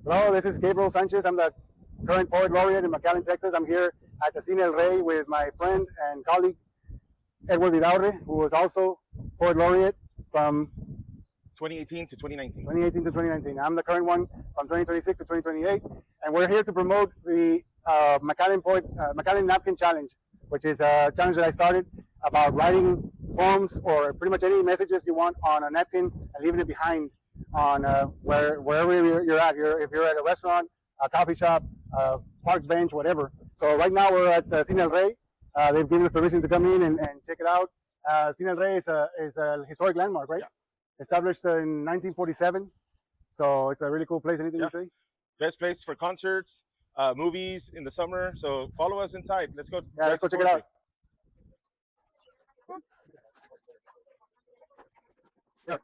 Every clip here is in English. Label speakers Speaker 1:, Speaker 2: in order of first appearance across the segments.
Speaker 1: Hello, this is Gabriel Sanchez. I'm the current Poet Laureate in McAllen, Texas. I'm here at the Cine El Rey with my friend and colleague, Edward Vidaurre, who was also Poet Laureate from
Speaker 2: 2018 to 2019.
Speaker 1: 2018 to 2019. I'm the current one from 2026 to 2028. And we're here to promote the McAllen Napkin Challenge, which is a challenge that I started about writing poems or pretty much any messages you want on a napkin and leaving it behind on wherever you're at. If you're at a restaurant, a coffee shop, a park bench, whatever. So right now we're at Cine El Rey. They've given us permission to come in and check it out. Cine El Rey is a historic landmark, right? Yeah. Established in 1947. So it's a really cool place. Anything you say?
Speaker 2: Best place for concerts, movies in the summer. So follow us inside. Let's go.
Speaker 1: Yeah, let's go check it out. Yeah,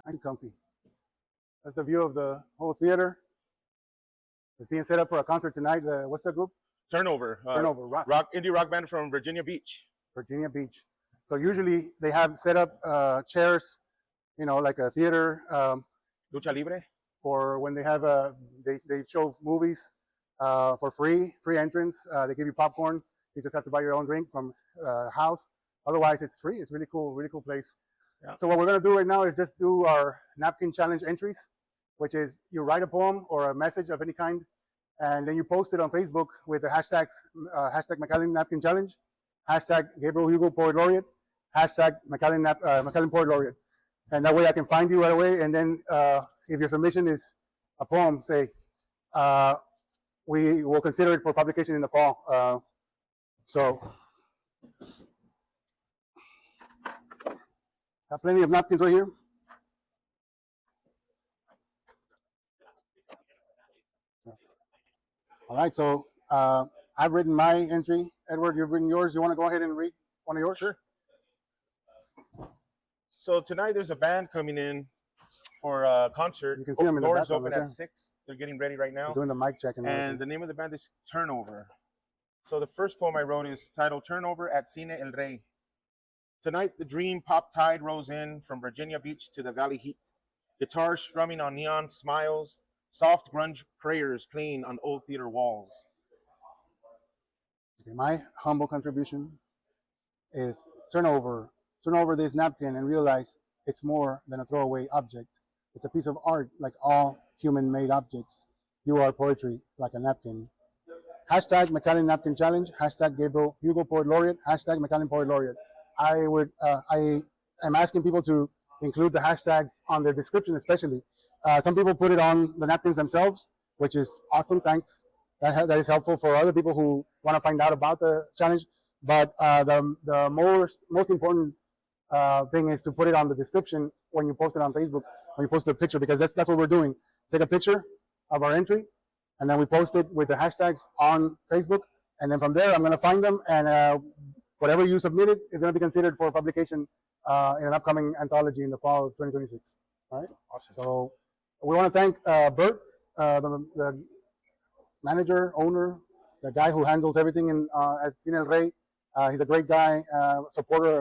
Speaker 1: I'm comfy. That's the view of the whole theater. It's being set up for a concert tonight. What's the group?
Speaker 2: Turnover.
Speaker 1: Turnover.
Speaker 2: Indie rock band from Virginia Beach.
Speaker 1: Virginia Beach. So usually they have set up chairs, you know, like a theater.
Speaker 2: Lucha Libre.
Speaker 1: For when they have they show movies for free entrance. They give you popcorn. You just have to buy your own drink from house. Otherwise, it's free. It's really cool place. Yeah. So what we're going to do right now is just do our napkin challenge entries, which is you write a poem or a message of any kind, and then you post it on Facebook with the hashtags, hashtag McAllen Napkin Challenge, hashtag Gabriel Hugo Poet Laureate, hashtag McAllen Poet Laureate. And that way I can find you right away. And then if your submission is a poem, say, we will consider it for publication in the fall. So have plenty of napkins right here. All right, so I've written my entry. Edward, you've written yours. You want to go ahead and read one of yours?
Speaker 2: Sure. So tonight there's a band coming in for a concert.
Speaker 1: You can see them in the
Speaker 2: doors
Speaker 1: background
Speaker 2: open at 6. They're getting ready right now.
Speaker 1: They're doing the mic check.
Speaker 2: And the name of the band is Turnover. So the first poem I wrote is titled Turnover at Cine El Rey. Tonight the dream pop tide rose in from Virginia Beach to the valley heat. Guitars strumming on neon smiles, soft grunge prayers playing on old theater walls.
Speaker 1: Okay, my humble contribution is turn over this napkin and realize it's more than a throwaway object. It's a piece of art like all human-made objects. You are poetry like a napkin. Hashtag McAllen Napkin Challenge, hashtag Gabriel Hugo Poet Laureate, hashtag McAllen Poet Laureate. I am asking people to include the hashtags on their description, especially. Some people put it on the napkins themselves, which is awesome. Thanks. That is helpful for other people who want to find out about the challenge. But the most important thing is to put it on the description when you post it on Facebook, when you post a picture, because that's what we're doing. Take a picture of our entry, and then we post it with the hashtags on Facebook. And then from there, I'm going to find them, and whatever you submitted is going to be considered for publication in an upcoming anthology in the fall of 2026. All right?
Speaker 2: Awesome.
Speaker 1: So we want to thank Bert, the manager, owner, the guy who handles everything at Cine El Rey. He's a great guy, a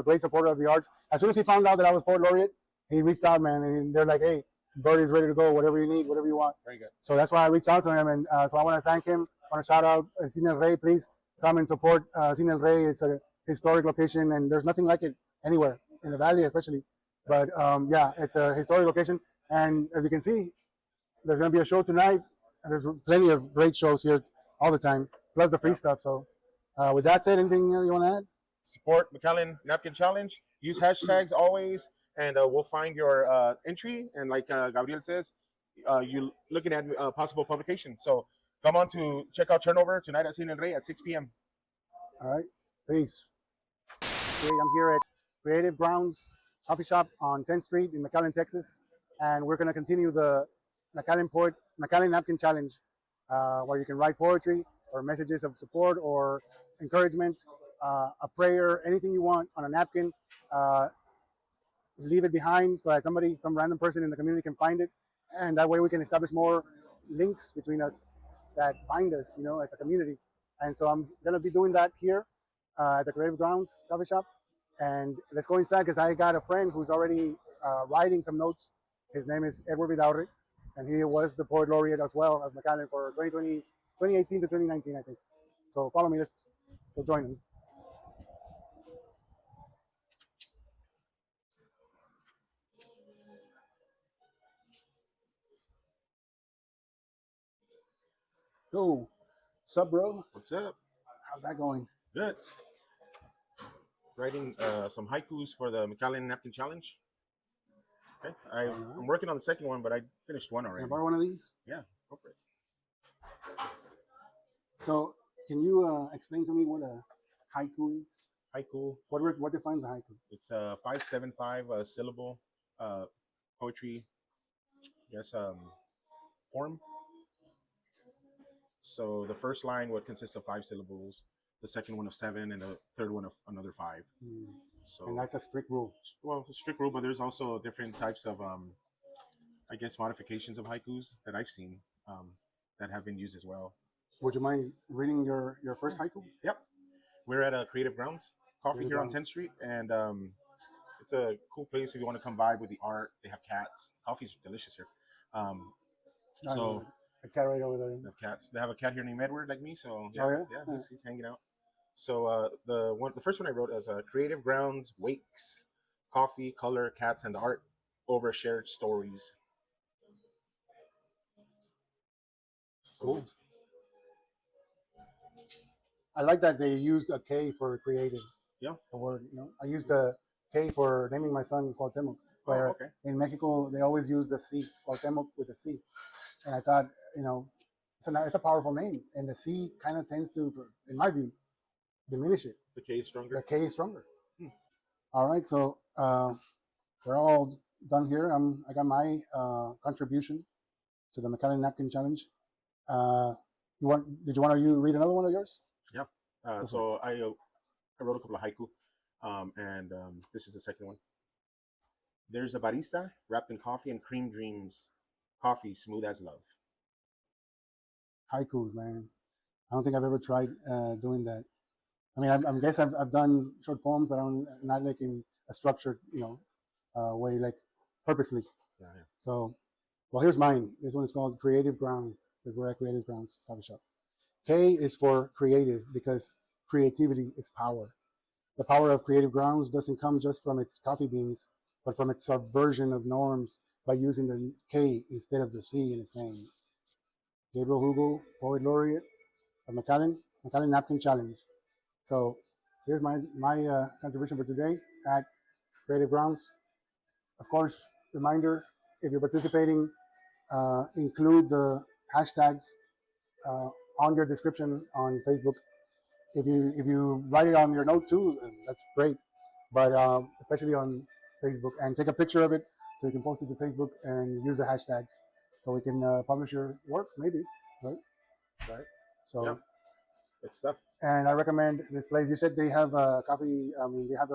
Speaker 1: great supporter of the arts. As soon as he found out that I was Poet Laureate, he reached out, man, and they're like, hey, Bert is ready to go, whatever you need, whatever you want.
Speaker 2: Very good.
Speaker 1: So that's why I reached out to him, and so I want to thank him. I want to shout out Cine El Rey. Please come and support Cine El Rey. It's a historic location, and there's nothing like it anywhere, in the valley especially. But yeah, it's a historic location, and as you can see, there's going to be a show tonight, and there's plenty of great shows here all the time, plus the free stuff. So with that said, anything you want to add?
Speaker 2: Support McAllen Napkin Challenge. Use hashtags always, and we'll find your entry. And like Gabriel says, you're looking at possible publication. So come on to check out Turnover tonight at Cine El Rey at 6 p.m.
Speaker 1: All right. Peace. Okay, I'm here at Creative Grounds Coffee Shop on 10th Street in McAllen, Texas. And we're going to continue the McAllen Napkin Challenge, where you can write poetry or messages of support or encouragement, a prayer, anything you want on a napkin. Leave it behind so that some random person in the community can find it. And that way we can establish more links between us that bind us, you know, as a community. And so I'm going to be doing that here at the Creative Grounds Coffee Shop. And let's go inside because I got a friend who's already writing some notes His name is Edward Vidaurre, and he was the Poet Laureate as well of McAllen for 2018 to 2019, I think. So follow me. Let's go join him. Yo, what's up, bro?
Speaker 2: What's up?
Speaker 1: How's that going?
Speaker 2: Good. Writing some haikus for the McAllen Napkin Challenge. Okay. I'm working on the second one, but I finished one already.
Speaker 1: Can I borrow one of these?
Speaker 2: Yeah, go for it.
Speaker 1: So, can you explain to me what a haiku is?
Speaker 2: Haiku.
Speaker 1: What defines a haiku?
Speaker 2: It's a 575 syllable poetry, I guess, form. So the first line would consist of 5 syllables, the second one of 7, and the third one of another 5. So,
Speaker 1: and that's a strict rule.
Speaker 2: Well, it's a strict rule, but there's also different types of, I guess, modifications of haikus that I've seen that have been used as well.
Speaker 1: Would you mind reading your first haiku?
Speaker 2: Yep. We're at Creative Grounds Coffee here on 10th Street, and it's a cool place if you want to come vibe with the art. They have cats. Coffee's delicious here. So
Speaker 1: a cat right over there.
Speaker 2: They have cats. They have a cat here named Edward, like me. So
Speaker 1: yeah,
Speaker 2: he's hanging out. So the first one I wrote is Creative Grounds wakes, coffee, color, cats, and the art over shared stories. So
Speaker 1: cool. I like that they used a K for creative.
Speaker 2: Yeah.
Speaker 1: The word, I used a K for naming my son Cuauhtemoc. Where in Mexico they always use the C, Cuauhtemoc with the C, and I thought, it's a powerful name, and the C kind of tends to, in my view, diminish it.
Speaker 2: The K is stronger.
Speaker 1: The K is stronger. All right, so we're all done here. I got my contribution to the McAllen Napkin Challenge. Did you want to read another one of yours?
Speaker 2: Yeah. So I wrote a couple of haiku, and this is the second one. There's a barista wrapped in coffee and cream dreams, coffee smooth as love.
Speaker 1: Haikus, man. I don't think I've ever tried doing that. I mean, I guess I've done short poems, but not like in a structured, way, like purposely.
Speaker 2: Yeah.
Speaker 1: So, well, here's mine. This one is called Creative Grounds, because we're at Creative Grounds Coffee Shop. K is for creative, because creativity is power. The power of Creative Grounds doesn't come just from its coffee beans, but from its subversion of norms by using the K instead of the C in its name. Gabriel, Hugo, Poet Laureate of McAllen Napkin Challenge. So here's my contribution for today at Creative Grounds. Of course, reminder, if you're participating, include the hashtags on your description on Facebook. If you write it on your note too, that's great. But especially on Facebook, and take a picture of it so you can post it to Facebook and use the hashtags so we can publish your work, maybe, right? So,
Speaker 2: yeah. Good stuff.
Speaker 1: And I recommend this place. You said they have coffee. They have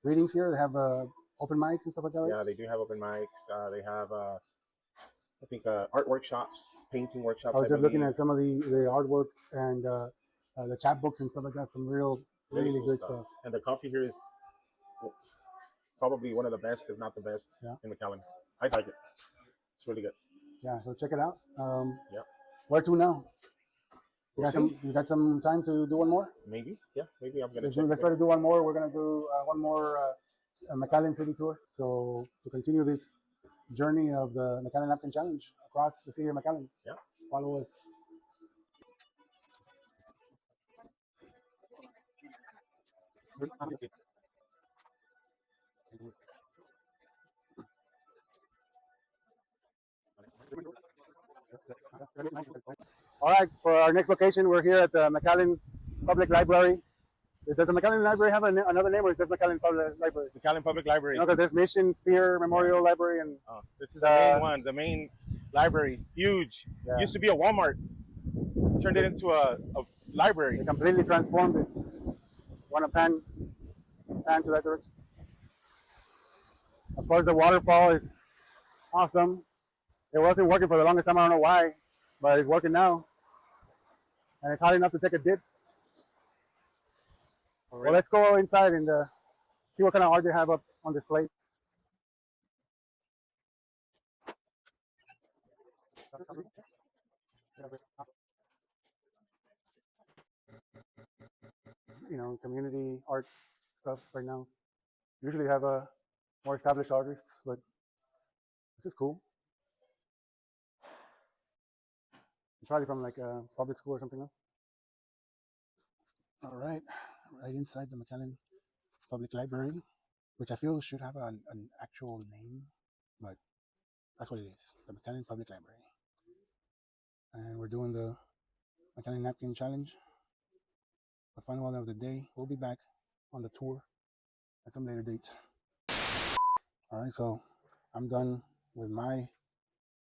Speaker 1: readings here. They have open mics and stuff like that. Right?
Speaker 2: Yeah, they do have open mics. They have, I think, art workshops, painting workshops.
Speaker 1: I was just looking at some of the artwork and the chapbooks and stuff like that. Some really cool good stuff.
Speaker 2: And the coffee here is probably one of the best, if not the best, in McAllen. I like it. It's really good.
Speaker 1: Yeah, so check it out.
Speaker 2: Yeah.
Speaker 1: Where to now?
Speaker 2: You
Speaker 1: got some time to do one more?
Speaker 2: Maybe. Yeah, maybe I'm gonna.
Speaker 1: Let's try to do one more. We're gonna do one more McAllen City tour. So to continue this journey of the McAllen Napkin Challenge across the city of McAllen.
Speaker 2: Yeah.
Speaker 1: Follow us. All right, for our next location, we're here at the McAllen Public Library. Does the McAllen Library have another name, or is it just McAllen Public Library?
Speaker 2: McAllen Public Library.
Speaker 1: Because there's Mission, Spear, Memorial Library, and
Speaker 2: this is the main one. The main library, huge. Yeah. Used to be a Walmart. Turned it into a library.
Speaker 1: They completely transformed it. Want to pan to that direction? Of course, the waterfall is awesome. It wasn't working for the longest time. I don't know why, but it's working now. And it's hot enough to take a dip. Right. Well, let's go inside and see what kind of art they have up on display. Community art stuff right now. Usually have more established artists, but this is cool. It's probably from like a public school or something. No? All right, right inside the McAllen Public Library, which I feel should have an actual name, but that's what it is, the McAllen Public Library. And we're doing the McAllen Napkin Challenge, the final one of the day. We'll be back on the tour at some later date. All right, so I'm done with my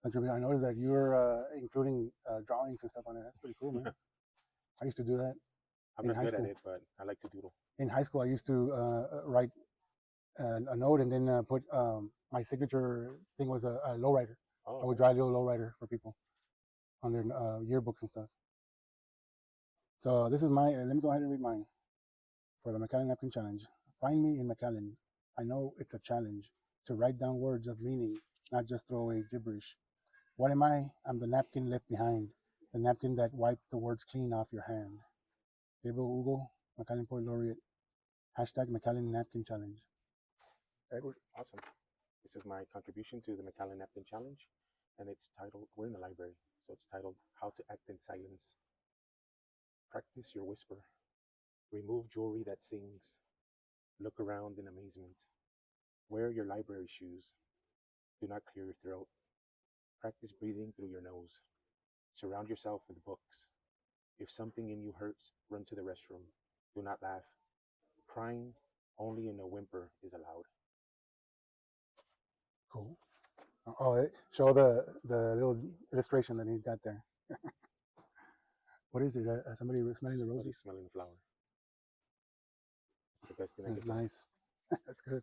Speaker 1: contribution. I noticed that you're including drawings and stuff on it. That's pretty cool, man. I used to do that.
Speaker 2: I'm not good at it, but I like to doodle.
Speaker 1: In high school, I used to write a note and then put my signature thing was a lowrider.
Speaker 2: Oh.
Speaker 1: I would draw a little lowrider for people on their yearbooks and stuff. So this is my, let me go ahead and read mine for the McAllen Napkin Challenge. Find me in McAllen. I know it's a challenge to write down words of meaning, not just throw away gibberish. What am I? I'm the napkin left behind, the napkin that wiped the words clean off your hand. Gabriel, Hugo, McAllen Poet Laureate. Hashtag McAllen Napkin Challenge. Edward.
Speaker 2: Awesome. This is my contribution to the McAllen Napkin Challenge, and it's titled, we're in the library, so it's titled, How to Act in Silence. Practice your whisper. Remove jewelry that sings. Look around in amazement. Wear your library shoes. Do not clear your throat. Practice breathing through your nose. Surround yourself with books. If something in you hurts, run to the restroom. Do not laugh. Crying only in a whimper is allowed.
Speaker 1: Cool. Oh, show the little illustration that he's got there. What is it? Somebody smelling the roses?
Speaker 2: Smelling the flower. It's the best thing I
Speaker 1: That's
Speaker 2: can do.
Speaker 1: nice. That's good.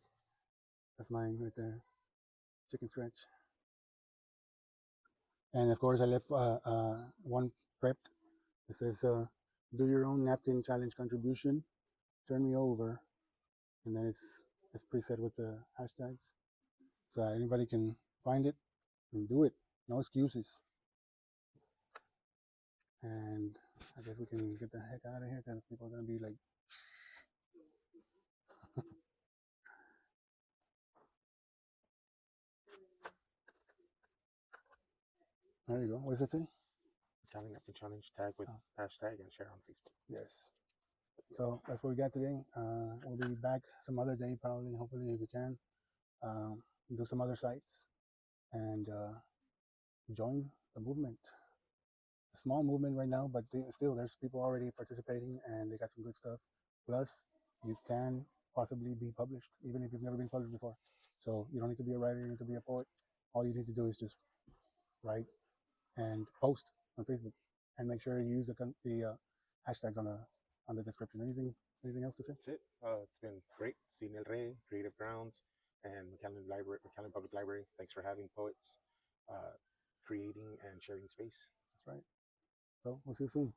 Speaker 1: That's mine right there. Chicken scratch. And of course, I left one prepped. It says, do your own napkin challenge contribution. Turn me over. And then it's preset with the hashtags. So anybody can find it and do it. No excuses. And I guess we can get the heck out of here because people are going to be like, there you go. What does it say?
Speaker 2: McAllen Napkin Challenge, tag with hashtag and share on Facebook.
Speaker 1: Yes. So that's what we got today. We'll be back some other day, probably, hopefully, if we can. Do some other sites and join the movement. A small movement right now, but still, there's people already participating and they got some good stuff. Plus, you can possibly be published, even if you've never been published before. So you don't need to be a writer, you need to be a poet. All you need to do is just write and post on Facebook, and make sure you use the hashtags on the description. Anything else to say?
Speaker 2: That's it. It's been great. Cine El Rey, Creative Grounds, and McAllen Public Library. Thanks for having poets, creating and sharing space.
Speaker 1: That's right. So we'll see you soon.